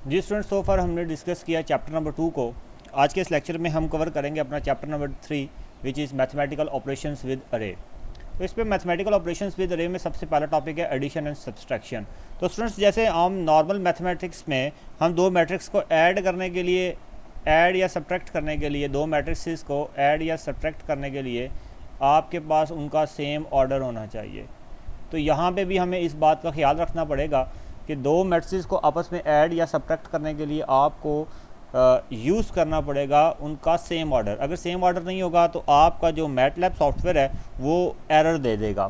जी students, सो फार हमने discuss किया chapter number 2 को। आज के इस लेक्चर में हम कवर करेंगे अपना chapter number 3 which is mathematical operations with अरे। तो इस पर मैथमेटिकल ऑपरेशंस विद अरे में सबसे पहला टॉपिक है एडिशन एंड सब्सट्रैक्शन। तो स्टूडेंट्स, जैसे हम नॉर्मल मैथमेटिक्स में हम दो मैट्रिक्स को ऐड करने के लिए, ऐड या सब्ट्रैक्ट करने के लिए, दो मैट्रिक्स को ऐड या सब्ट्रैक्ट करने के लिए आपके पास उनका सेम ऑर्डर होना चाहिए। तो यहाँ पे भी हमें इस बात का ख्याल रखना पड़ेगा कि दो मैट्रिक्स को आपस में ऐड या सब्ट्रैक्ट करने के लिए आपको यूज़ करना पड़ेगा उनका सेम ऑर्डर। अगर सेम ऑर्डर नहीं होगा तो आपका जो मैटलैब सॉफ्टवेयर है वो एरर दे देगा।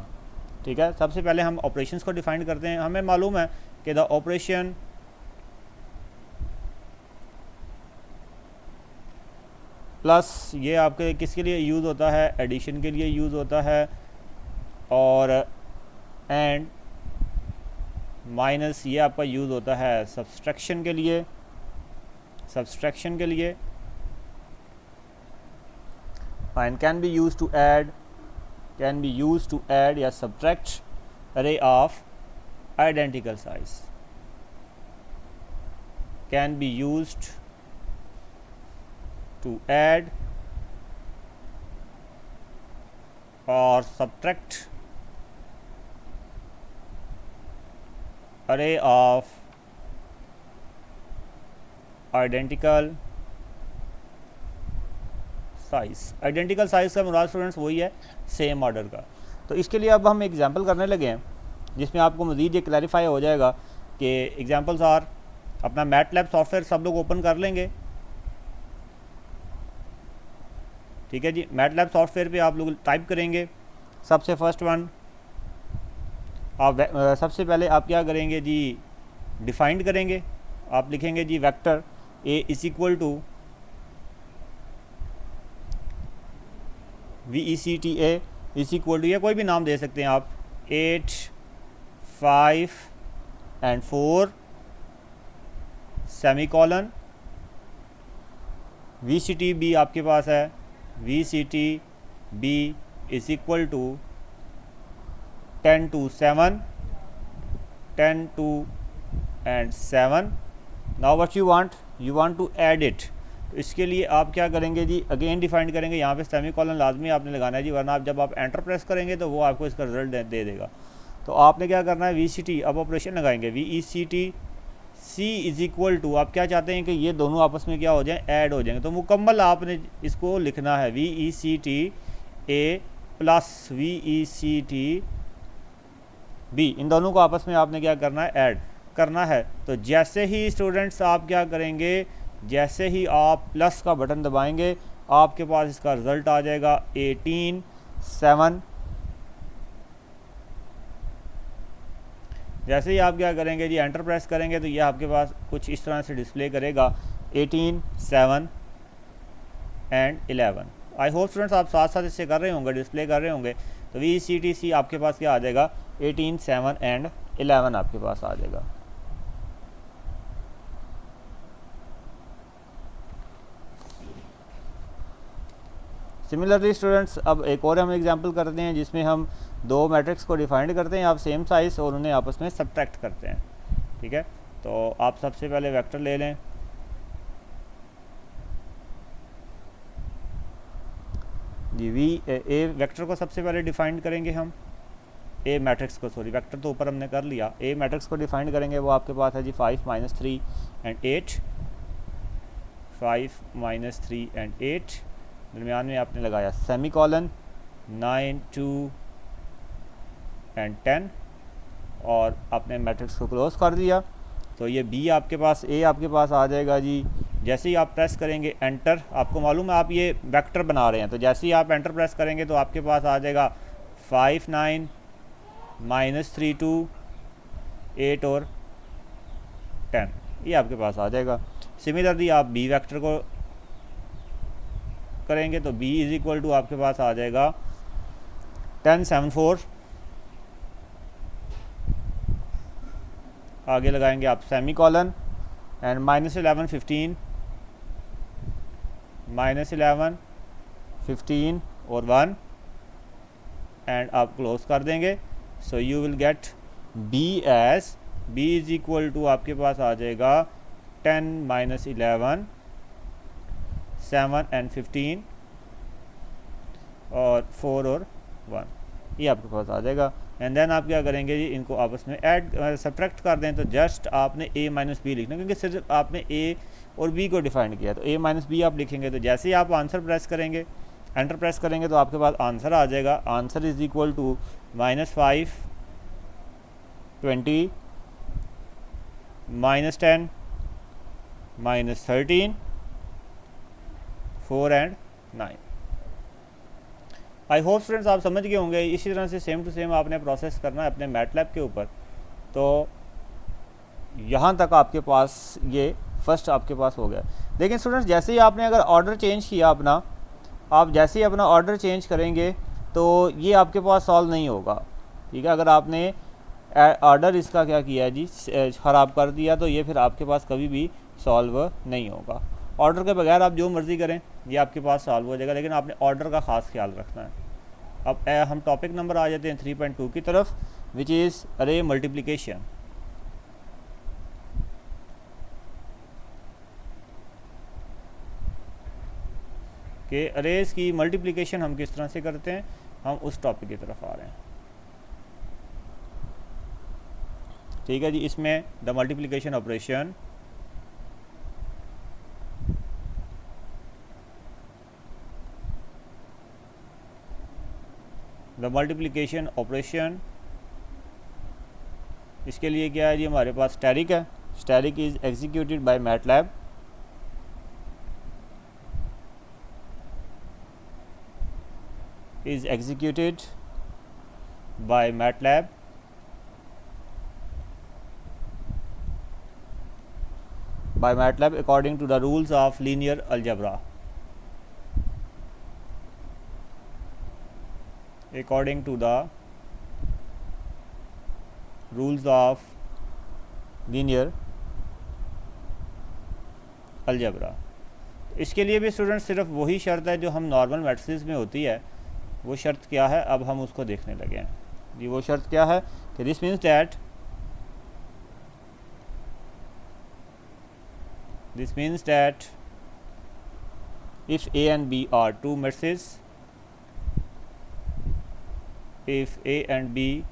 ठीक है, सबसे पहले हम ऑपरेशंस को डिफाइन करते हैं। हमें मालूम है कि द ऑपरेशन प्लस ये आपके किसके लिए यूज़ होता है, एडिशन के लिए यूज़ होता है, और एंड माइनस ये आपका यूज़ होता है सब्सट्रैक्शन के लिए, सब्सट्रैक्शन के लिए, and can be use to add, can be use to add या subtract array of identical size, can be used to add और subtract array of identical size. Identical size का मुराद स्टूडेंट्स वही है सेम ऑर्डर का। तो इसके लिए अब हम एग्जांपल करने लगे हैं जिसमें आपको मज़ीद ये क्लैरिफाई हो जाएगा कि एग्जांपल्स आर। अपना मैटलैब सॉफ्टवेयर सब लोग ओपन कर लेंगे। ठीक है जी, मैटलैब सॉफ्टवेयर पे आप लोग टाइप करेंगे सबसे फर्स्ट वन। आप सबसे पहले आप क्या करेंगे जी, डिफाइंड करेंगे। आप लिखेंगे जी vector A is equal to VECTA is equal to, या कोई भी नाम दे सकते हैं आप, 8 5 एंड 4 सेमीकोलन। VCTB आपके पास है, VCTB is equal to 10 to 7, 10 to and 7. Now what you want to add it. तो इसके लिए आप क्या करेंगे जी, अगेन डिफाइन करेंगे। यहाँ पे सेमीकोलन लाजमी आपने लगाना है जी, वरना आप जब आप एंटर प्रेस करेंगे तो वो आपको इसका रिजल्ट दे देगा। तो आपने क्या करना है, VCT, अब ऑपरेशन लगाएंगे VECT C is equal to, आप क्या चाहते हैं कि ये दोनों आपस में क्या हो जाएं, ऐड हो जाएंगे। तो मुकम्मल आपने इसको लिखना है VECT A plus VECT B, इन दोनों को आपस में आपने क्या करना है, ऐड करना है। तो जैसे ही स्टूडेंट्स आप क्या करेंगे, जैसे ही आप प्लस का बटन दबाएंगे आपके पास इसका रिज़ल्ट आ जाएगा 18 7। जैसे ही आप क्या करेंगे जी, एंटर प्रेस करेंगे तो ये आपके पास कुछ इस तरह से डिस्प्ले करेगा 18 7 एंड 11। आई होप स्टूडेंट्स आप साथ साथ इससे कर रहे होंगे, डिस्प्ले कर रहे होंगे। तो VCTC आपके पास क्या आ जाएगा, 18 7 एंड 11 आपके पास आ जाएगा। सिमिलरली स्टूडेंट्स, अब एक और हम एग्जांपल करते हैं जिसमें हम दो मैट्रिक्स को डिफाइंड करते हैं आप सेम साइज, और उन्हें आपस में सब्ट्रैक्ट करते हैं। ठीक है, तो आप सबसे पहले वेक्टर ले लें। जी ए वेक्टर को सबसे पहले डिफाइंड करेंगे हम, ए मैट्रिक्स को, सॉरी वेक्टर तो ऊपर हमने कर लिया। ए मैट्रिक्स को डिफाइंड करेंगे, वो आपके पास है जी 5 - 3 एंड 8, 5 - 3 एंड 8। दरमियान में आपने लगाया सेमीकोलन 9 2 एंड 10, और आपने मैट्रिक्स को क्लोज कर दिया। तो ये बी आपके पास, ए आपके पास आ जाएगा जी। जैसे ही आप प्रेस करेंगे एंटर, आपको मालूम है आप ये वेक्टर बना रहे हैं, तो जैसे ही आप एंटर प्रेस करेंगे तो आपके पास आ जाएगा 5 9 -3 2 8 और 10, ये आपके पास आ जाएगा। सिमिलरली आप बी वेक्टर को करेंगे तो बी इज इक्वल टू आपके पास आ जाएगा 10 7 4, आगे लगाएंगे आप सेमीकोलन एंड -11 15, -11 15 और 1, एंड आप क्लोज कर देंगे। So you will get B as, B is equal to आपके पास आ जाएगा 10 माइनस 11, 7 एंड 15 और 4 और 1, ये आपके पास आ जाएगा। एंड देन आप क्या करेंगे जी, इनको आपस में ऐड सब्ट्रैक्ट कर दें, तो जस्ट आपने a माइनस बी लिखना, क्योंकि सिर्फ आपने a और b को डिफाइन किया, तो a माइनस बी आप लिखेंगे। तो जैसे ही आप आंसर प्रेस करेंगे, एंटर प्रेस करेंगे, तो आपके पास आंसर आ जाएगा। Answer is equal to -5, 20, -10, -13, 4 and 9। I hope students आप समझ गए होंगे। इसी तरह से सेम टू सेम आपने प्रोसेस करना है अपने मैटलैब के ऊपर। तो यहाँ तक आपके पास ये फर्स्ट आपके पास हो गया। लेकिन स्टूडेंट्स जैसे ही आपने अगर ऑर्डर चेंज किया अपना, आप जैसे ही अपना ऑर्डर चेंज करेंगे तो ये आपके पास सॉल्व नहीं होगा, ठीक है। अगर आपने ऑर्डर इसका क्या किया जी, ख़राब कर दिया, तो ये फिर आपके पास कभी भी सॉल्व नहीं होगा। ऑर्डर के बगैर आप जो मर्ज़ी करें ये आपके पास सॉल्व हो जाएगा, लेकिन आपने ऑर्डर का ख़ास ख्याल रखना है। अब हम टॉपिक नंबर आ जाते हैं 3.2 की तरफ, विच इज़ अरे मल्टीप्लिकेशन। कि अरेज की मल्टीप्लिकेशन हम किस तरह से करते हैं, हम उस टॉपिक की तरफ आ रहे हैं, ठीक है जी। इसमें the multiplication operation, the multiplication operation, इसके लिए क्या है जी, हमारे पास स्टैटिक है। Static is executed by MATLAB, is executed by MATLAB according to the rules of linear algebra, according to the rules of linear algebra। इसके लिए भी स्टूडेंट सिर्फ वही शर्त है जो हम नॉर्मल मैट्रिसेस में होती है। वो शर्त क्या है, अब हम उसको देखने लगे हैं जी। वो शर्त क्या है कि this means that if A and B are two matrices, if A and B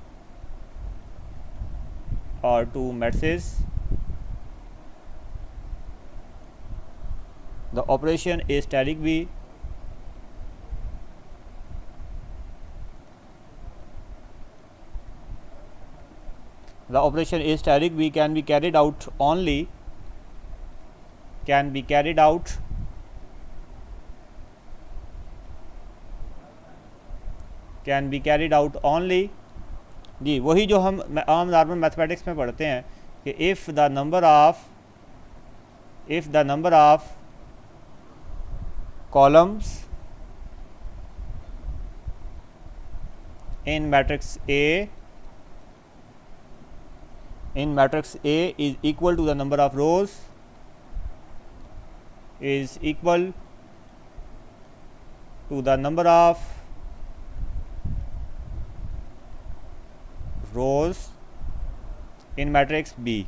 are two matrices, the operation A static B can be carried out only जी, वही जो हम आम नॉर्मल मैथमेटिक्स में पढ़ते हैं कि if the number of columns in matrix A is equal to the number of rows is equal to the number of rows in matrix B,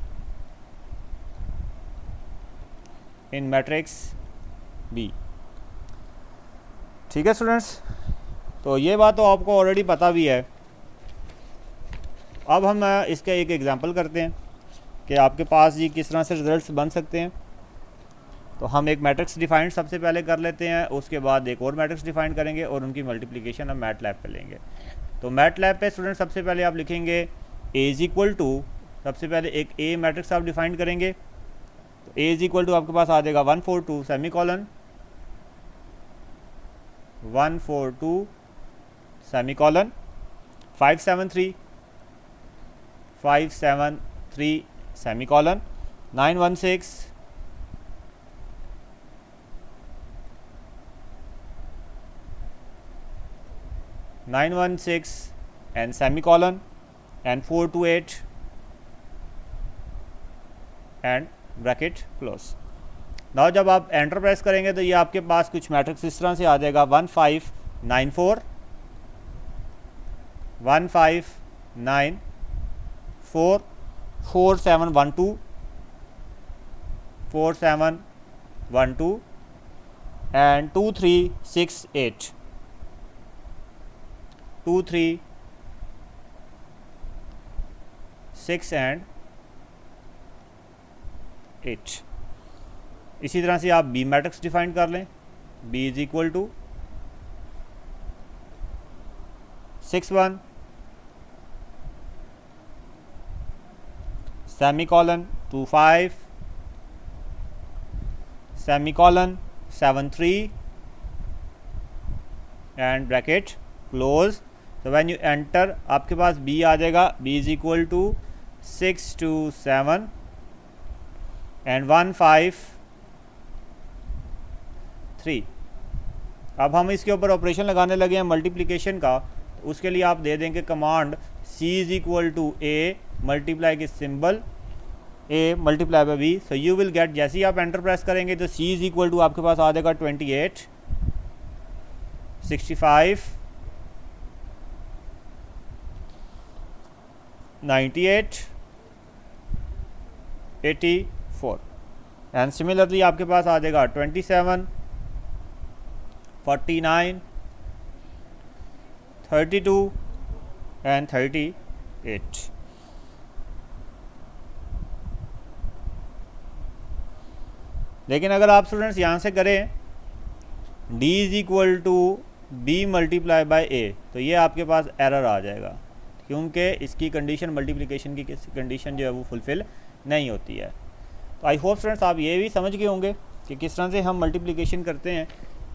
ठीक है स्टूडेंट्स। तो ये बात तो आपको ऑलरेडी पता भी है। अब हम इसका एक एग्जांपल करते हैं कि आपके पास जी किस तरह से रिजल्ट्स बन सकते हैं। तो हम एक मैट्रिक्स डिफाइंड सबसे पहले कर लेते हैं, उसके बाद एक और मैट्रिक्स डिफाइंड करेंगे और उनकी मल्टीप्लिकेशन हम मैटलैब पे लेंगे। तो मैटलैब पे स्टूडेंट सबसे पहले आप लिखेंगे ए इज़ इक्वल टू, सबसे पहले एक ए मैट्रिक्स आप डिफाइंड करेंगे। तो ए इज़ इक्वल टू आपके पास आ जाएगा 142 semicolon 142 semicolon 573 semicolon 916 and semicolon and 428 and bracket close. Now जब आप एंटर प्रेस करेंगे तो ये आपके पास कुछ मैट्रिक्स इस तरह से आ जाएगा 1594 1594 4712 4 7 1 2 and 2 3 6 8, 2 3 6 and 8। इसी तरह से आप बी मैट्रिक्स डिफाइन कर लें। B is equal to 6 1 semicolon 2 5 semicolon 7 3 and bracket close. तो व्हेन यू एंटर आपके पास बी आ जाएगा। B is equal to 6 2 7 and 1 5 3। अब हम इसके ऊपर ऑपरेशन लगाने लगे हैं मल्टीप्लिकेशन का। तो उसके लिए आप दे देंगे command C is equal to A multiply के symbol A multiply by B. So you will get, जैसे ही आप एंटर प्रेस करेंगे तो सी इज इक्वल टू आपके पास आ जाएगा 28 65 98 84 एंड सिमिलरली आपके पास आ जाएगा 27 49 32 एंड 38। लेकिन अगर आप स्टूडेंट्स यहाँ से करें d is equal to B multiply by A, तो ये आपके पास एरर आ जाएगा, क्योंकि इसकी कंडीशन मल्टीप्लिकेशन की कंडीशन जो है वो फुलफ़िल नहीं होती है। तो आई होप स्टूडेंट्स आप ये भी समझ गए होंगे कि किस तरह से हम मल्टीप्लिकेशन करते हैं।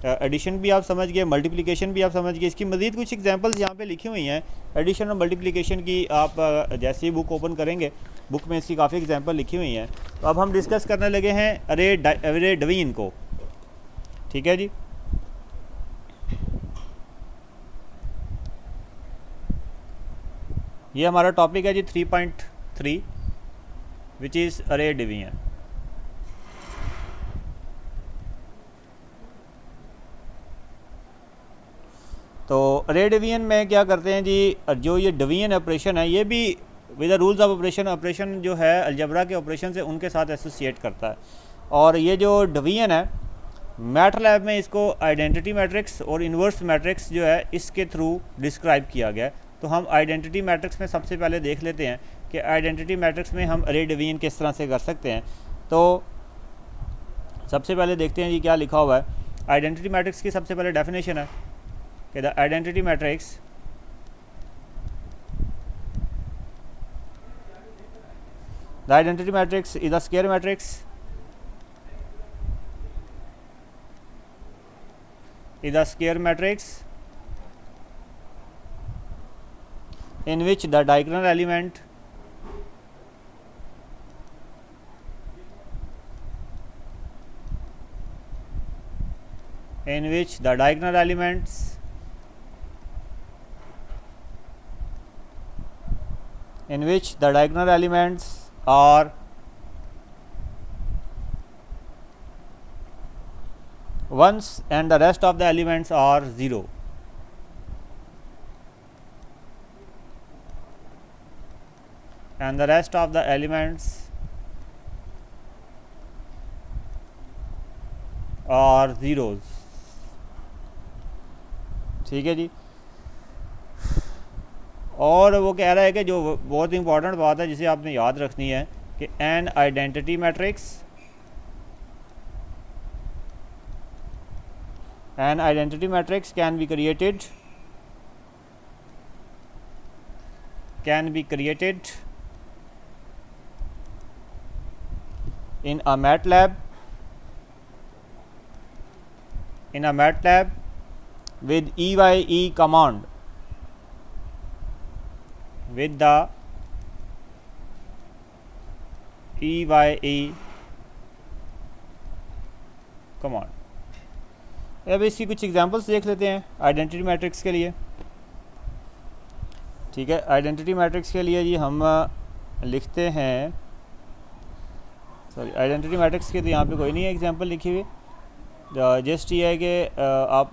एडिशन भी आप समझ गए, मल्टीप्लिकेशन भी आप समझ गए। इसकी मज़ीद कुछ एग्जांपल्स यहाँ पे लिखी हुई हैं एडिशन और मल्टीप्लिकेशन की। आप जैसे ही बुक ओपन करेंगे, बुक में इसकी काफ़ी एग्जांपल लिखी हुई हैं। तो अब हम डिस्कस करने लगे हैं अरे डिवीजन को। ठीक है जी। ये हमारा टॉपिक है जी 3.3 विच इज़ अरे डिवीजन। तो अरे डिवीजन में क्या करते हैं जी, जो ये डिवीजन ऑपरेशन है ये भी with the rules of operation जो है अलजबरा के ऑपरेशन से उनके साथ एसोसिएट करता है। और ये जो डिवीजन है मैटलैब में इसको आइडेंटिटी मैट्रिक्स और इन्वर्स मैट्रिक्स जो है इसके थ्रू डिस्क्राइब किया गया है। तो हम आइडेंटिटी मैट्रिक्स में सबसे पहले देख लेते हैं कि आइडेंटिटी मैट्रिक्स में हम अरे डिवीजन किस तरह से कर सकते हैं। तो सबसे पहले देखते हैं जी क्या लिखा हुआ है। आइडेंटिटी मैट्रिक्स की सबसे पहले डेफिनेशन है कि the identity matrix is a square matrix in which the diagonal element are 1s and the rest of the elements are 0. And the rest of the elements are zeros. ठीक है जी। और वो कह रहा है कि जो बहुत इंपॉर्टेंट बात है जिसे आपने याद रखनी है कि an identity matrix can be created in a MATLAB with EYE command, with the EYE command। अब इसकी कुछ एग्जांपल्स देख लेते हैं आइडेंटिटी मैट्रिक्स के लिए। ठीक है, आइडेंटिटी मैट्रिक्स के लिए जी हम लिखते हैं, सॉरी आइडेंटिटी मैट्रिक्स के तो यहाँ पे कोई नहीं है एग्जांपल लिखी हुई। जस्ट ये है कि आप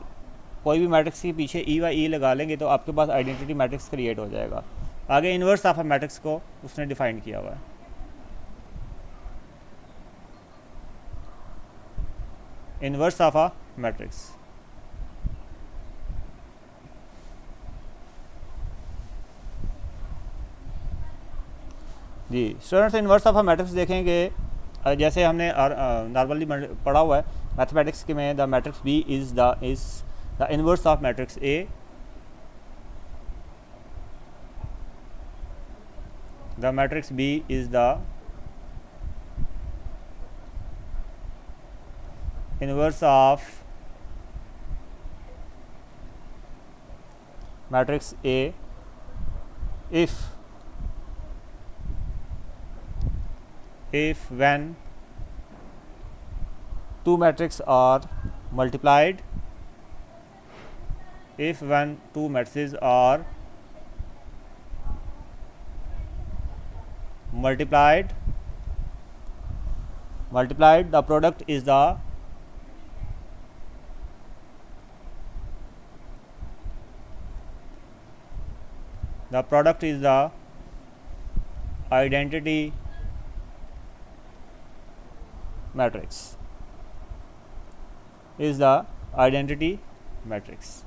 कोई भी मैट्रिक्स के पीछे EYE लगा लेंगे तो आपके पास आइडेंटिटी मैट्रिक्स क्रिएट हो जाएगा। आगे इन्वर्स ऑफ अ मैट्रिक्स को उसने डिफाइन किया हुआ है। Inverse of a matrix. जी students, inverse of a matrix देखेंगे जैसे हमने नॉर्मली पढ़ा हुआ है मैथमेटिक्स के में, the matrix B is the inverse of matrix A, the matrix B is the inverse of matrix A if when two matrices are multiplied, if when two matrices are multiplied, the product is the identity matrix, is the identity matrix।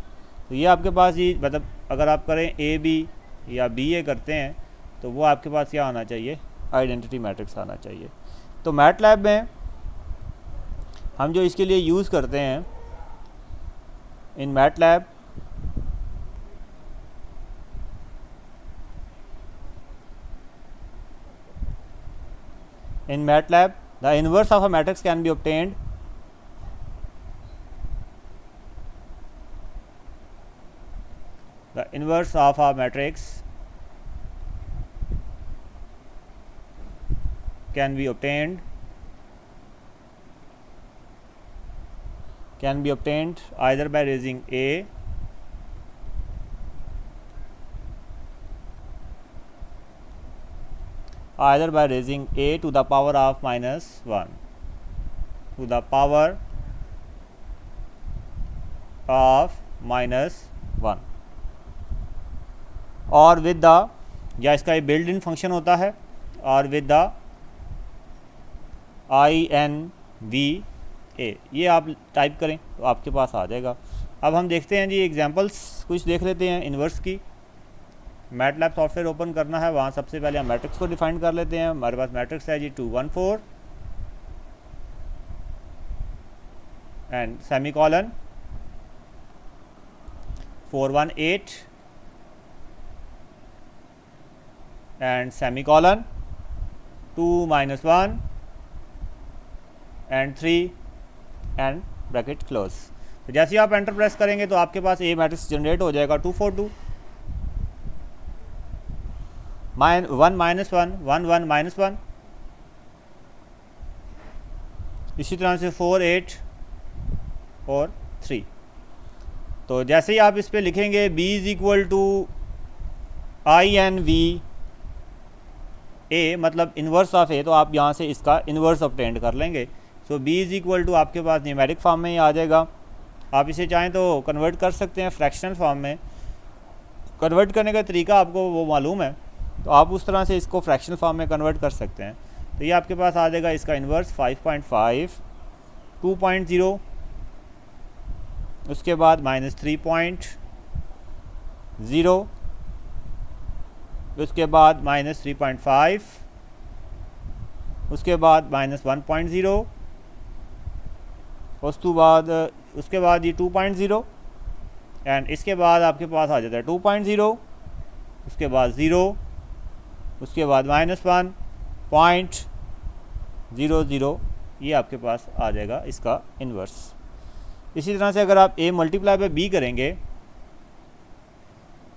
तो ये आपके पास ये मतलब अगर आप करें A B या B ए करते हैं तो वो आपके पास क्या आना चाहिए, आइडेंटिटी मैट्रिक्स आना चाहिए। तो मैटलैब में हम जो इसके लिए यूज़ करते हैं इन MATLAB, the inverse of a matrix can be obtained can be obtained either by raising a to the power of minus 1 to the power of minus 1 और विद द, या इसका ये बिल्ड इन फंक्शन होता है, और with the INVA, ये आप type करें तो आपके पास आ जाएगा। अब हम देखते हैं जी एग्जांपल्स कुछ देख लेते हैं इन्वर्स की। मैटलैब सॉफ्टवेयर ओपन करना है, वहाँ सबसे पहले हम मैट्रिक्स को डिफाइन कर लेते हैं। हमारे पास मैट्रिक्स है जी 214 and semicolon 418 and semicolon 2 - 1 and 3 and bracket close. तो जैसे ही आप एंटर प्रेस करेंगे तो आपके पास ए मैट्रिक्स जनरेट हो जाएगा 242 1 - 1 1 1 -1, इसी तरह से 4 8 और 3। तो जैसे ही आप इस पे लिखेंगे B = INVA मतलब इन्वर्स ऑफ ए, तो आप यहाँ से इसका इन्वर्स ऑब्टेंड कर लेंगे। सो B = आपके पास न्यूमेरिक फॉर्म में ही आ जाएगा। आप इसे चाहें तो कन्वर्ट कर सकते हैं फ्रैक्शनल फॉर्म में। कन्वर्ट करने का तरीका आपको वो मालूम है, तो आप उस तरह से इसको फ्रैक्शनल फॉर्म में कन्वर्ट कर सकते हैं। तो ये आपके पास आ जाएगा इसका इन्वर्स 5.5 2.0, उसके बाद -3.0, उसके बाद -3.5, उसके बाद -1.0, उसके बाद ये 2.0 एंड इसके बाद आपके पास आ जाता है 2.0, उसके बाद 0, उसके बाद -1.00, ये आपके पास आ जाएगा इसका इन्वर्स। इसी तरह से अगर आप A × B करेंगे,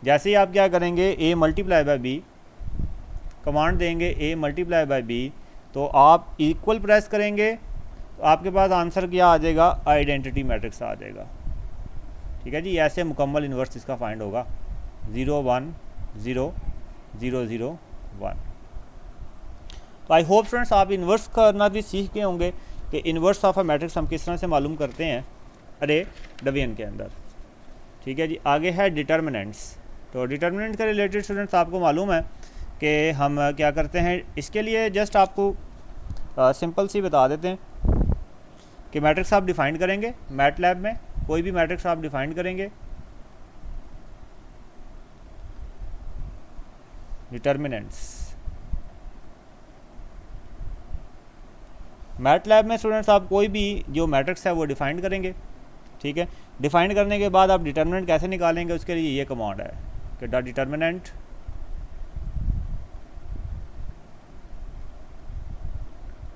जैसे ही आप क्या करेंगे A × B कमांड देंगे A × B, तो आप इक्वल प्रेस करेंगे तो आपके पास आंसर क्या आ जाएगा, आइडेंटिटी मैट्रिक्स आ जाएगा। ठीक है जी, ऐसे मुकम्मल इन्वर्स इसका फाइंड होगा 0 1 0 0 0 1। तो आई होप फ्रेंड्स आप इन्वर्स करना भी सीख गए होंगे कि इन्वर्स ऑफ अ मैट्रिक्स हम किस तरह से मालूम करते हैं अरे डिवीजन के अंदर। ठीक है जी, आगे है डिटर्मिनेंट्स। तो डिटर्मिनेंट के रिलेटेड स्टूडेंट्स आपको मालूम है कि हम क्या करते हैं, इसके लिए जस्ट आपको सिंपल सी बता देते हैं कि मैट्रिक्स आप डिफाइन करेंगे मैटलैब में, कोई भी मैट्रिक्स आप डिफाइन करेंगे, डिटर्मिनेंट्स मैटलैब में स्टूडेंट्स आप कोई भी जो मैट्रिक्स है वो डिफाइन करेंगे, ठीक है। डिफाइन करने के बाद आप डिटर्मिनेंट कैसे निकालेंगे, उसके लिए ये कमांड है कि the determinant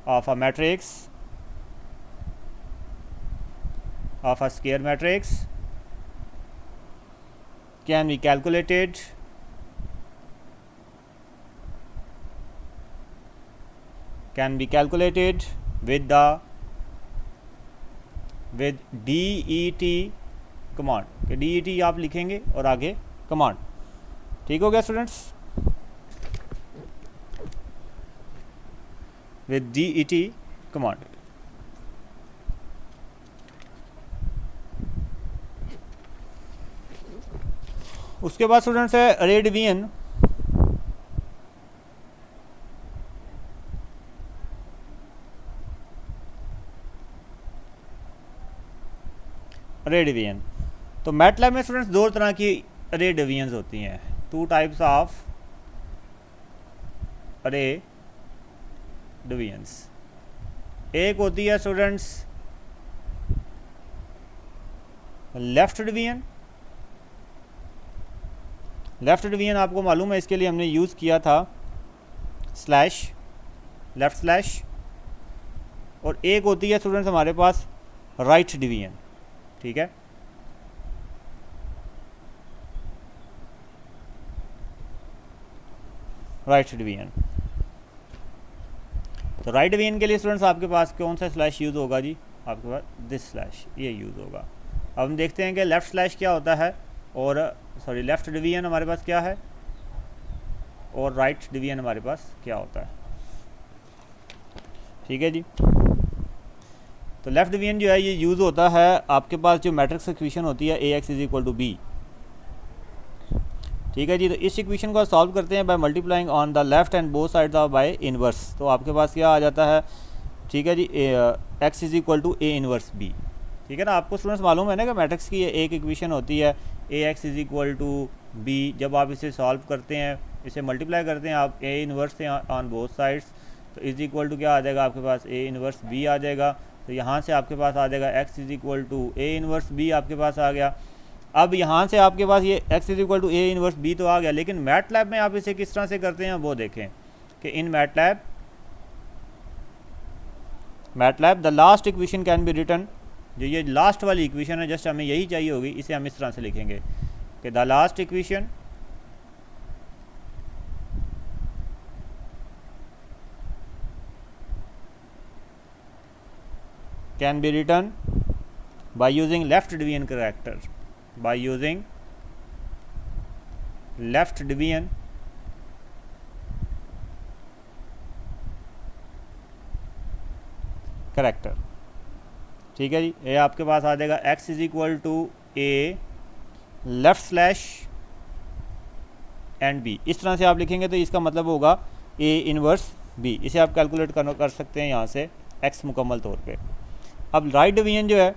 of a matrix of a square matrix can be calculated with det command, कि det आप लिखेंगे और आगे कमांड, ठीक हो गया स्टूडेंट्स, विद det कमांड। उसके बाद स्टूडेंट्स है अरे डिवीजन। अरे डिवीजन तो मैटलैब में स्टूडेंट्स दो तरह की अरे डिवीजन्स होती हैं, टू टाइप्स ऑफ अरे डिवीजन्स। एक होती है students left division. Left division आपको मालूम है, इसके लिए हमने यूज़ किया था स्लैश, लेफ्ट स्लैश। और एक होती है स्टूडेंट्स हमारे पास राइट डिवीजन, ठीक है। राइट डिवीजन, तो राइट डिवीजन के लिए स्टूडेंट्स आपके पास कौन सा स्लैश यूज़ होगा जी, आपके पास दिस स्लैश, ये यूज़ होगा। अब हम देखते हैं कि लेफ़्ट स्लैश क्या होता है, और सॉरी लेफ़्ट डिवीजन हमारे पास क्या है और राइट डिवीजन हमारे पास क्या होता है, ठीक है जी। तो लेफ़्ट डिवीजन जो है ये यूज़ होता है आपके पास जो मैट्रिक्स इक्वेशन होती है ax = b, ठीक है जी। तो इस इक्वेशन को सॉल्व करते हैं by multiplying on the left and both sides of by inverse. तो आपके पास क्या आ जाता है, ठीक है जी, x = a इनवर्स b, ठीक है ना। आपको स्टूडेंट्स मालूम है ना कि मैट्रिक्स की एक इक्वेशन होती है ax = b। जब आप इसे सॉल्व करते हैं, इसे मल्टीप्लाई करते हैं आप a इनवर्स से ऑन बोथ साइड्स, तो इज इक्वल टू क्या आ जाएगा आपके पास a इनवर्स b आ जाएगा। तो यहाँ से आपके पास आ जाएगा x = a इनवर्स b आपके पास आ गया। अब यहाँ से आपके पास ये x = a इनवर्स b तो आ गया, लेकिन मैटलैब में आप इसे किस तरह से करते हैं वो देखें कि in MATLAB the last equation can be written, जो ये लास्ट वाली इक्वेशन है जस्ट हमें यही चाहिए होगी, इसे हम इस तरह से लिखेंगे कि the last equation can be written by using left division character, by using left division character, ठीक है जी। ये आपके पास आ जाएगा x = a left slash and b, इस तरह से आप लिखेंगे तो इसका मतलब होगा a इनवर्स b। इसे आप कैलकुलेट कर सकते हैं यहाँ से x मुकम्मल तौर पे। अब राइट डिवीजन जो है,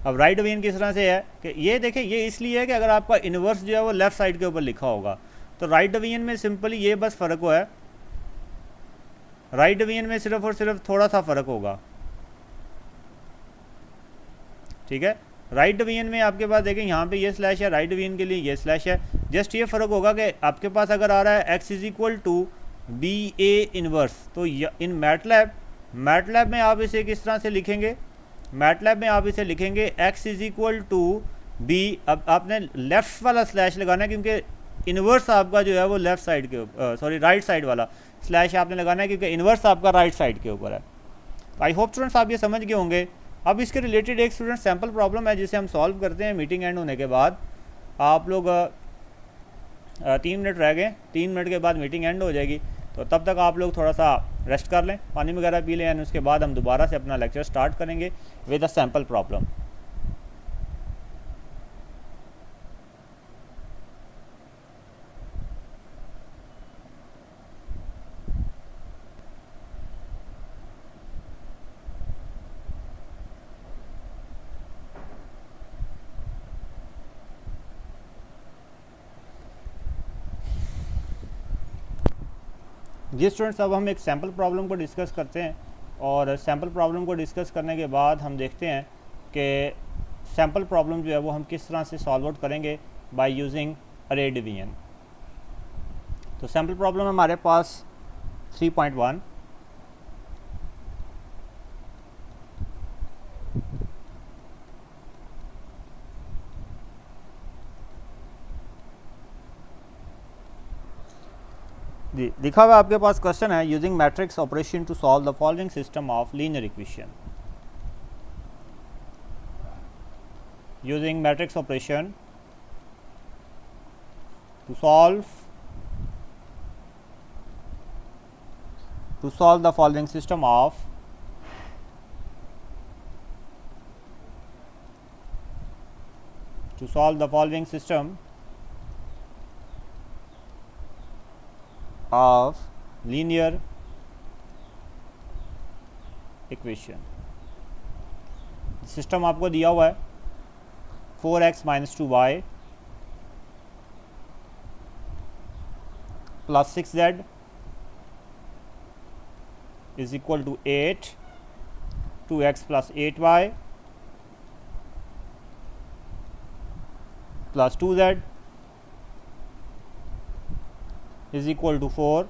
अब राइट डिवीजन किस तरह से है कि ये देखें, ये इसलिए है कि अगर आपका इन्वर्स जो है वो लेफ़्ट साइड के ऊपर लिखा होगा, तो राइट डिवीजन में सिंपली ये बस फ़र्क हुआ है, राइट डिवीजन में सिर्फ और सिर्फ थोड़ा सा फ़र्क होगा, ठीक है। राइट डिवीजन में आपके पास देखें यहाँ पे ये स्लैश है, राइट डिवीजन के लिए ये स्लैश है। जस्ट ये फ़र्क होगा कि आपके पास अगर आ रहा है x = ba इनवर्स, तो इन मैटलैब में आप इसे किस तरह से लिखेंगे, मैटलैब में आप इसे लिखेंगे x = b। अब आपने लेफ़्ट वाला स्लैश लगाना है क्योंकि इन्वर्स आपका जो है वो लेफ़्ट साइड के सॉरी राइट साइड वाला स्लैश आपने लगाना है क्योंकि इन्वर्स आपका राइट साइड के ऊपर है। तो आई होप स्टूडेंट्स आप ये समझ गए होंगे। अब इसके रिलेटेड एक स्टूडेंट सैम्पल प्रॉब्लम है जिसे हम सॉल्व करते हैं मीटिंग एंड होने के बाद। आप लोग 3 मिनट रह गए, 3 मिनट के बाद मीटिंग एंड हो जाएगी, तो तब तक आप लोग थोड़ा सा रेस्ट कर लें, पानी वगैरह पी लें, एंड उसके बाद हम दोबारा से अपना लेक्चर स्टार्ट करेंगे विद अ सैम्पल प्रॉब्लम। जी स्टूडेंट्स, अब हम एक सैम्पल प्रॉब्लम को डिस्कस करते हैं और सैम्पल प्रॉब्लम को डिस्कस करने के बाद हम देखते हैं कि सैम्पल प्रॉब्लम जो है वो हम किस तरह से सॉल्व आउट करेंगे बाय यूजिंग अरे डिवीजन। तो सैम्पल प्रॉब्लम हमारे पास 3.1 जी लिखा हुआ आपके पास क्वेश्चन है, using matrix operation to solve the following system of linear equation. यूजिंग मैट्रिक्स ऑपरेशन to solve the following system of linear equation। System आपको दिया हुआ है 4x - 2y plus 6z is equal to 8, 2x plus 8y plus 2z is equal to 4,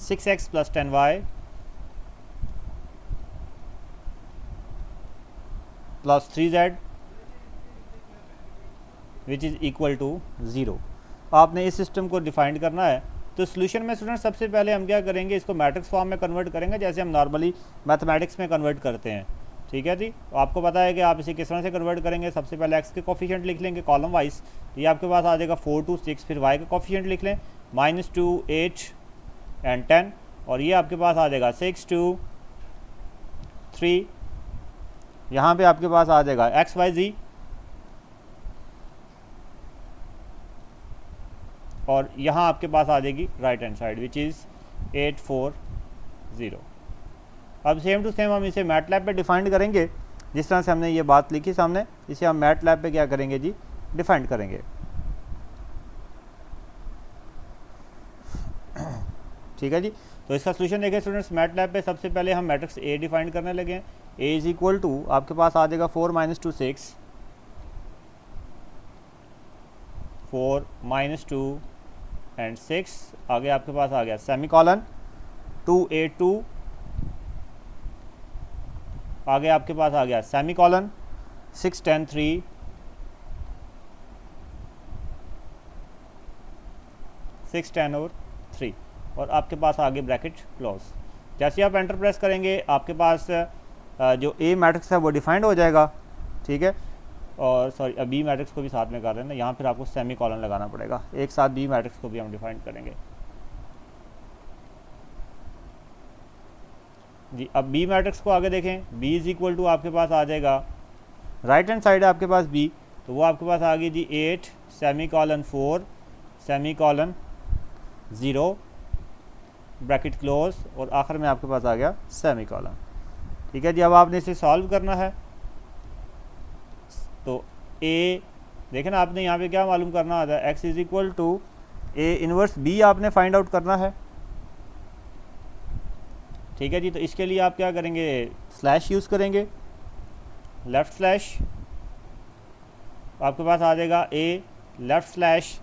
6x plus 10y plus 3z which is equal to 0। आपने इस system को define करना है। तो सोल्यूशन में स्टूडेंट सबसे पहले हम क्या करेंगे, इसको मैट्रिक्स फॉर्म में कन्वर्ट करेंगे जैसे हम नॉर्मली मैथमेटिक्स में कन्वर्ट करते हैं। ठीक है जी, तो आपको पता है कि आप इसे किस तरह से कन्वर्ट करेंगे। सबसे पहले एक्स के कोफिशिएंट लिख लेंगे कॉलम वाइज, तो ये आपके पास आ जाएगा 4 2 6। फिर वाई का कोफिशिएंट लिख लें -2 8 एंड 10, और ये आपके पास आ जाएगा 6 2 3। यहाँ पे आपके पास आ जाएगा एक्स वाई जी, और यहाँ आपके पास आ जाएगी right hand side which is 8 4 0। अब सेम टू सेम हम इसे मैटलैब पे डिफाइन करेंगे जिस तरह से हमने ये बात लिखी सामने, इसे हम मैटलैब पे क्या करेंगे जी, डिफाइन करेंगे। ठीक है जी, तो इसका सोल्यूशन देखिए स्टूडेंट्स, मैटलैब पे सबसे पहले हम मैट्रिक्स ए डिफाइन करने लगे हैं। ए इज इक्वल टू आपके पास आ जाएगा 4 - 2 6, 4 - 2 एंड 6, आगे आपके पास आ गया सेमी कॉलन 2 8 2, आगे आपके पास आ गया सेमी कॉलन 6 10 3, 6 10 और 3, और आपके पास आगे ब्रैकेट क्लोज। जैसे आप एंटर प्रेस करेंगे आपके पास जो ए मैट्रिक्स है वो डिफाइंड हो जाएगा। ठीक है, और सॉरी अब बी मैट्रिक्स को भी साथ में कर रहे हैं ना, यहाँ फिर आपको सेमी कॉलन लगाना पड़ेगा, एक साथ बी मैट्रिक्स को भी हम डिफाइन करेंगे जी। अब बी मैट्रिक्स को आगे देखें, बी इज इक्वल टू आपके पास आ जाएगा राइट हैंड साइड है आपके पास बी, तो वो आपके पास आ गई जी 8 semi colon 4 semi colon 0 bracket close, और आखिर में आपके पास आ गया सेमी कॉलन। ठीक है जी, अब आपने इसे सॉल्व करना है। तो ए देखें ना, आपने यहाँ पे क्या मालूम करना आता है, X is equal to A inverse B आपने फाइंड आउट करना है। ठीक है जी, तो इसके लिए आप क्या करेंगे, स्लैश यूज़ करेंगे, लेफ़्ट स्लैश आपके पास आ जाएगा ए लेफ़्ट स्लैश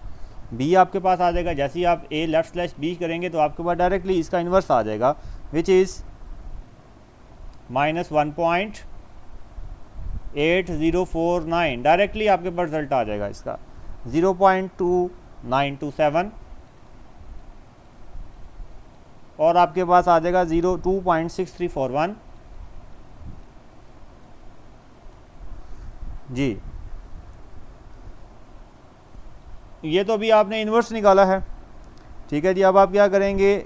बी आपके पास आ जाएगा। जैसे ही आप ए लेफ़्ट स्लैश बी करेंगे तो आपके पास डायरेक्टली इसका इन्वर्स आ जाएगा विच इज़ -1.8049। डायरेक्टली आपके पास रिजल्ट आ जाएगा इसका 0.2927, और आपके पास आ जाएगा 2.6341 जी। ये तो अभी आपने इन्वर्स निकाला है। ठीक है जी, अब आप क्या करेंगे,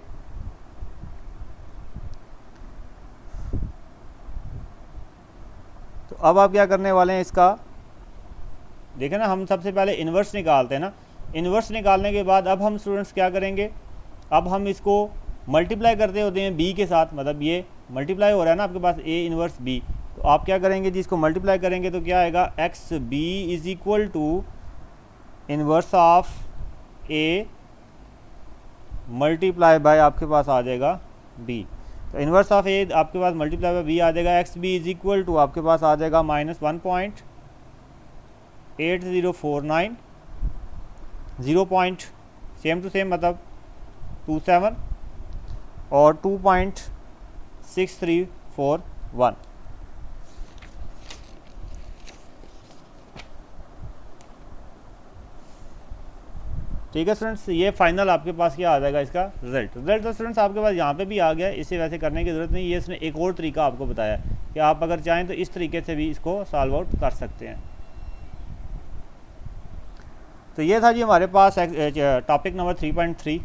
तो अब आप क्या करने वाले हैं, इसका देखें ना, हम सबसे पहले इन्वर्स निकालते हैं ना। इन्वर्स निकालने के बाद अब हम स्टूडेंट्स क्या करेंगे, अब हम इसको मल्टीप्लाई करते होते हैं बी के साथ, मतलब ये मल्टीप्लाई हो रहा है ना आपके पास ए इन्वर्स बी, तो आप क्या करेंगे जी, इसको मल्टीप्लाई करेंगे तो क्या आएगा, X B is equal to inverse of A multiply by आपके पास आ जाएगा बी। तो इन्वर्स ऑफ ए आपके पास मल्टीप्लाई बाय बी आ जाएगा, X B is equal to आपके पास आ जाएगा -1.8049, 0 पॉइंट सेम टू सेम मतलब 27 और 2.6341। ठीक है स्टूडेंट्स, ये फाइनल आपके पास क्या आ जाएगा इसका रिजल्ट। तो स्टूडेंट्स आपके पास यहाँ पे भी आ गया, इसे वैसे करने की ज़रूरत नहीं, ये इसने एक और तरीका आपको बताया कि आप अगर चाहें तो इस तरीके से भी इसको सॉल्व आउट कर सकते हैं। तो ये था जी हमारे पास टॉपिक नंबर 3.3।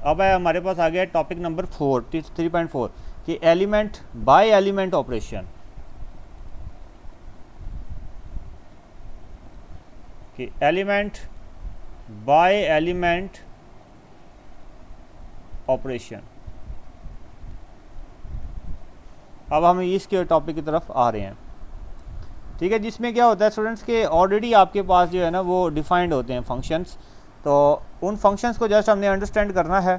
अब है हमारे पास आ गया टॉपिक नंबर 3.4 कि एलिमेंट बाय एलिमेंट ऑपरेशन। कि एलिमेंट बाय एलिमेंट ऑपरेशन। अब हम इसके टॉपिक की तरफ आ रहे हैं। ठीक है, जिसमें क्या होता है स्टूडेंट्स के ऑलरेडी आपके पास जो है ना वो डिफाइंड होते हैं फंक्शंस, तो उन फंक्शंस को जस्ट हमने अंडरस्टैंड करना है।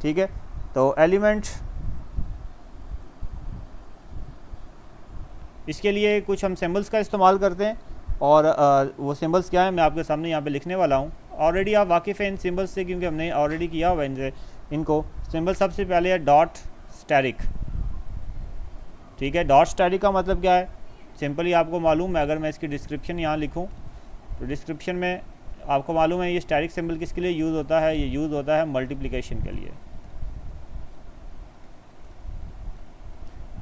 ठीक है, तो एलिमेंट, इसके लिए कुछ हम सिंबल्स का इस्तेमाल करते हैं और वो सिंबल्स क्या है मैं आपके सामने यहाँ पे लिखने वाला हूँ। ऑलरेडी आप वाकिफ़ हैं इन सिंबल्स से क्योंकि हमने ऑलरेडी किया हुआ है इनको। सिंबल सबसे पहले है डॉट स्टैटिक। ठीक है, डॉट स्टैटिक का मतलब क्या है, सिंपली आपको मालूम है, अगर मैं इसकी डिस्क्रिप्शन यहाँ लिखूँ तो डिस्क्रिप्शन में आपको मालूम है ये स्टैटिक सिंबल किसके लिए यूज़ होता है, ये यूज़ होता है मल्टीप्लिकेशन के लिए।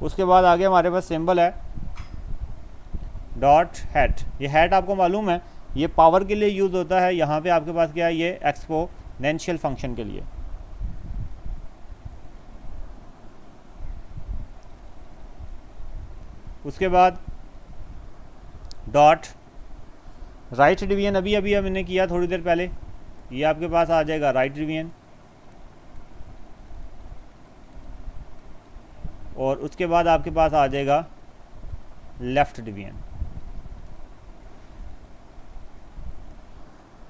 उसके बाद आगे हमारे पास सिंबल है डॉट हैट। ये हैट आपको मालूम है ये पावर के लिए यूज़ होता है। यहाँ पे आपके पास क्या है, ये एक्सपोनेंशियल फंक्शन के लिए। उसके बाद डॉट राइट डिवीजन, अभी हमने किया थोड़ी देर पहले, ये आपके पास आ जाएगा राइट डिवीजन। और उसके बाद आपके पास आ जाएगा लेफ्ट डिवीजन।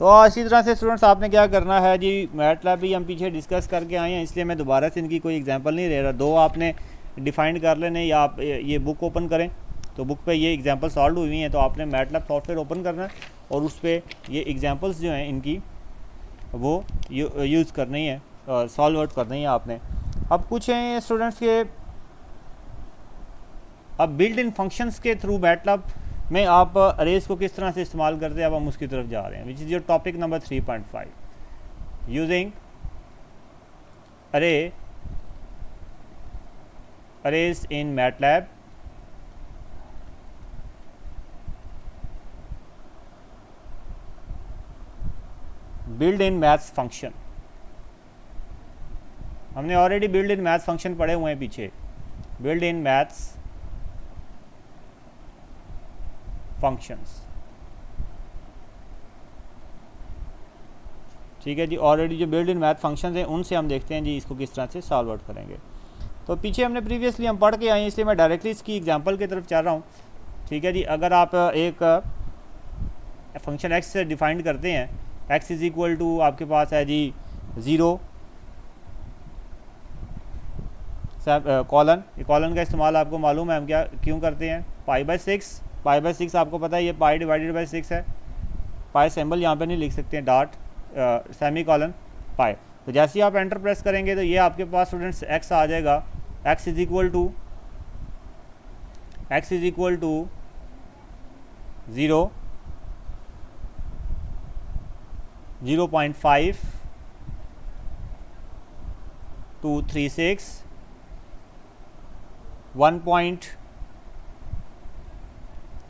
तो इसी तरह से स्टूडेंट्स आपने क्या करना है जी, मैटलैब भी हम पीछे डिस्कस करके आए हैं इसलिए मैं दोबारा से इनकी कोई एग्जांपल नहीं ले रहा। दो आपने डिफाइन कर लेने, या आप ये बुक ओपन करें तो बुक पे ये एग्जांपल सॉल्व हुई हैं, तो आपने मैटलैब सॉफ्टवेयर ओपन करना है और उस पर ये एग्जांपल्स जो हैं इनकी वो यूज़ करनी है, सॉल्व आउट करनी है आपने। अब कुछ हैं स्टूडेंट्स के, अब बिल्ट इन फंक्शंस के थ्रू मैटलैब में आप अरेज को किस तरह से इस्तेमाल करते हैं, अब हम उसकी तरफ जा रहे हैं, which is your topic number 3.5 using arrays in MATLAB build in maths function. हमने already build in maths function पढ़े हुए हैं पीछे, बिल्ड इन मैथ्स फंक्शंस। ठीक है जी, ऑलरेडी जो बिल्ड इन मैथ फंक्शंस हैं उनसे हम देखते हैं जी इसको किस तरह से सॉल्व आउट करेंगे। तो पीछे हमने प्रीवियसली हम पढ़ के आए हैं इसलिए मैं डायरेक्टली इसकी एग्जांपल की तरफ चल रहा हूँ। ठीक है जी, अगर आप एक फंक्शन एक्स से डिफाइंड करते हैं, एक्स इज़ इक्वल टू आपके पास है जी 0 कॉलन। ये कॉलन का इस्तेमाल आपको मालूम है हम क्या क्यों करते हैं, π/6। π/6 आपको पता है ये पाई डिवाइडेड बाई 6 है। पाई सिंबल यहाँ पे नहीं लिख सकते हैं, डॉट सेमी कॉलन पाई। तो जैसे ही आप एंटर प्रेस करेंगे तो ये आपके पास स्टूडेंट्स एक्स आ जाएगा, एक्स इज इक्वल टू 0 0.5 236 1.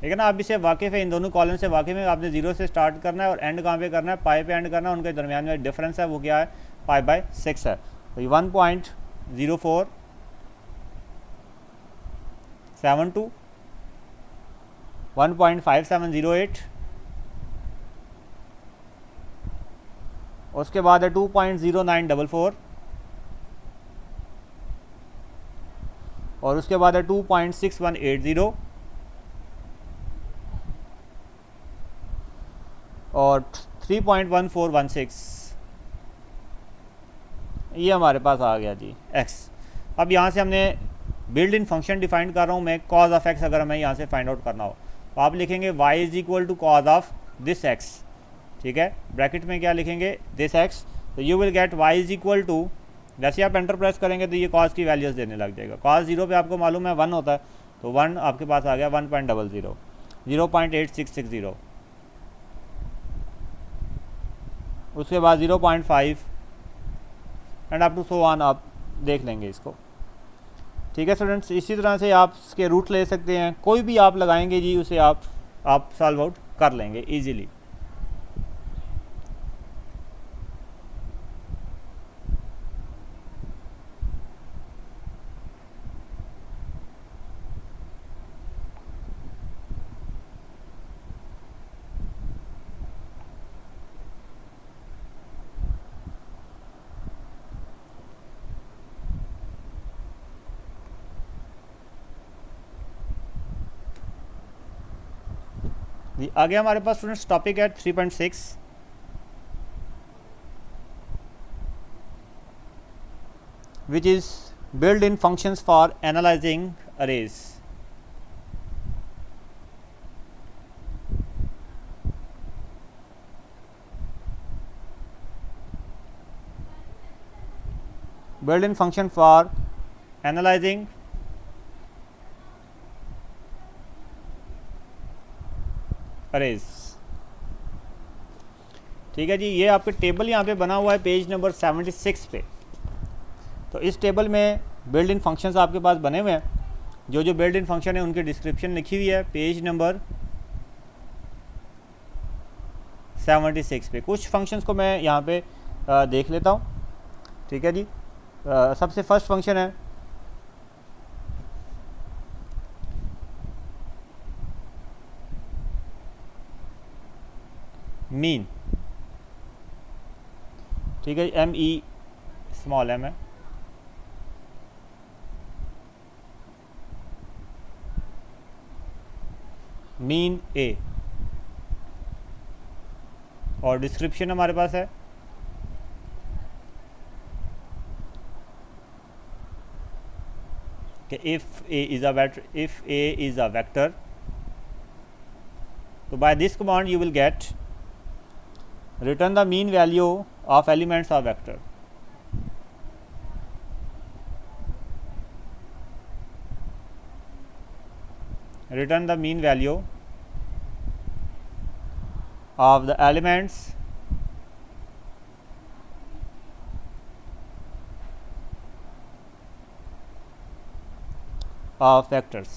ठीक है ना, आप इसे वाकिफ़ है, इन दोनों कॉलम से वाकिफ़ है। आपने 0 से स्टार्ट करना है और एंड कहाँ पे करना है, पाई पे एंड करना है। उनके दरमियान में डिफरेंस है वो क्या है, π/6 है। तो 1.0472 1.5708, उसके बाद है 2.0944 और उसके बाद है 2.6180 और 3.1416। ये हमारे पास आ गया जी x। अब यहाँ से हमने बिल्ड इन फंक्शन डिफाइन कर रहा हूँ मैं, कॉज ऑफ x अगर हमें यहाँ से फाइंड आउट करना हो तो आप लिखेंगे y is equal to cos of this x, ठीक है, ब्रैकेट में क्या लिखेंगे, दिस x। तो you will get y is equal to, जैसे आप एंटर प्रेस करेंगे तो ये कॉज की वैल्यूज़ देने लग जाएगा। कॉज 0 पे आपको मालूम है 1 होता है, तो 1 आपके पास आ गया 1.00, 0.8660, उसके बाद 0.5 and up to so on, आप देख लेंगे इसको। ठीक है स्टूडेंट्स, इसी तरह से आप इसके रूट ले सकते हैं, कोई भी आप लगाएंगे जी उसे आप सॉल्व आउट कर लेंगे इजीली। आगे हमारे पास स्टूडेंट्स टॉपिक है 3.6, which is built in functions for analyzing arrays। built in function for analyzing arrays. ठीक है जी, ये आपके टेबल यहाँ पे बना हुआ है पेज नंबर 76 पे। तो इस टेबल में बिल्ड इन फंक्शंस आपके पास बने हुए हैं, जो बिल्ड इन फंक्शन है उनकी डिस्क्रिप्शन लिखी हुई है पेज नंबर 76 पे। कुछ फंक्शंस को मैं यहाँ पे देख लेता हूँ। ठीक है जी, सबसे फर्स्ट फंक्शन है मीन। ठीक है, ME स्मॉल m है। मीन A और डिस्क्रिप्शन हमारे पास है कि if A is a vector, so by this command you will get return the mean value of elements of vector। return the mean value of the elements of vectors।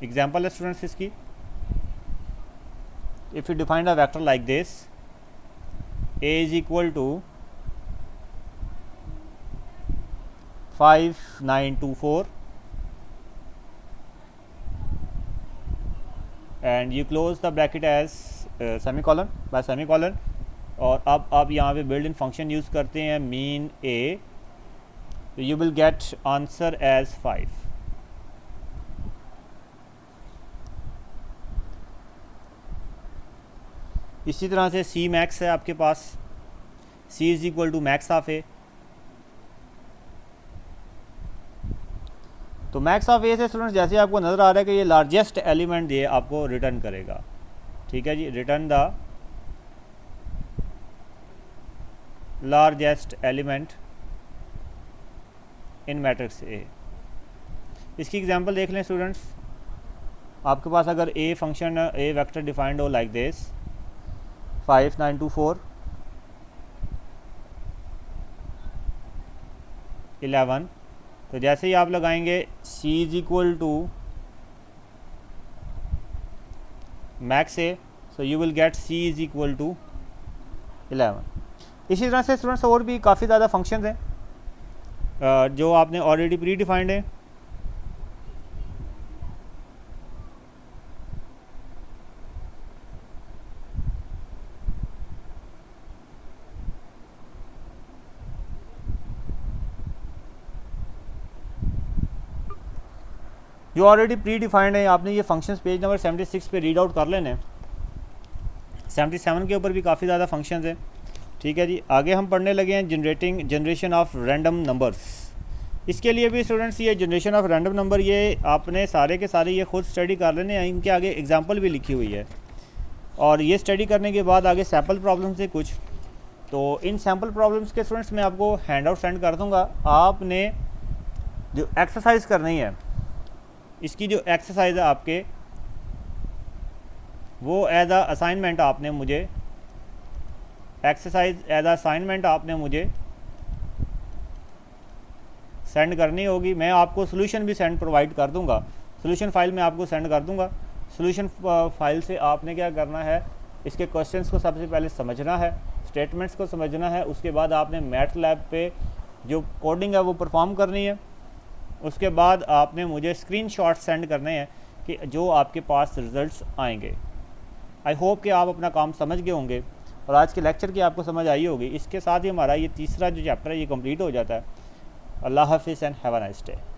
Example है students इसकी, if you define a vector like this, A is equal to 5924 and you close the bracket as semicolon by semicolon, और अब आप यहाँ पे build in function use करते हैं mean A, तो you will get answer as 5। इसी तरह से C मैक्स है आपके पास, C is equal to max of A। तो मैक्स ऑफ A से स्टूडेंट्स जैसे आपको नज़र आ रहा है कि ये लार्जेस्ट एलिमेंट ये आपको रिटर्न करेगा। ठीक है जी, return the largest element in matrix A। इसकी एग्जांपल देख लें स्टूडेंट्स, आपके पास अगर A function A vector defined हो लाइक दिस 5924 11, तो जैसे ही आप लगाएंगे C is equal to max A, so you will get C is equal to 11। इसी तरह से स्टूडेंट्स और भी काफ़ी ज़्यादा फंक्शंस हैं जो आपने ऑलरेडी प्री डिफाइंड है। जो ऑलरेडी प्री डिफाइंड है, आपने ये फंक्शंस पेज नंबर 76 पे रीड आउट कर लेने। 77 के ऊपर भी काफ़ी ज़्यादा फंक्शंस हैं, ठीक है जी, आगे हम पढ़ने लगे हैं जनरेशन ऑफ रैंडम नंबर्स। इसके लिए भी स्टूडेंट्स ये जनरेशन ऑफ रैंडम नंबर ये आपने सारे के सारे ये खुद स्टडी कर लेने हैं, इनके आगे एग्जांपल भी लिखी हुई है। और ये स्टडी करने के बाद आगे सैम्पल प्रॉब्लम से कुछ, तो इन सैम्पल प्रॉब्लम्स के स्टूडेंट्स मैं आपको हैंड आउट सेंड कर दूँगा। आपने जो एक्सरसाइज करनी है, इसकी जो एक्सरसाइज है आपके, वो एज अ असाइनमेंट आपने मुझे सेंड करनी होगी। मैं आपको सोल्यूशन भी प्रोवाइड कर दूंगा, सोल्यूशन फाइल में आपको सेंड कर दूंगा। सोल्यूशन फाइल से आपने क्या करना है, इसके क्वेश्चंस को सबसे पहले समझना है, स्टेटमेंट्स को समझना है, उसके बाद आपने मैटलैब पे जो कोडिंग है वो परफॉर्म करनी है। उसके बाद आपने मुझे स्क्रीनशॉट सेंड करने हैं कि जो आपके पास रिजल्ट्स आएंगे। आई होप कि आप अपना काम समझ गए होंगे और आज के लेक्चर की आपको समझ आई होगी। इसके साथ ही हमारा ये तीसरा जो चैप्टर है ये कंप्लीट हो जाता है। अल्लाह हाफिज़ and have a nice day.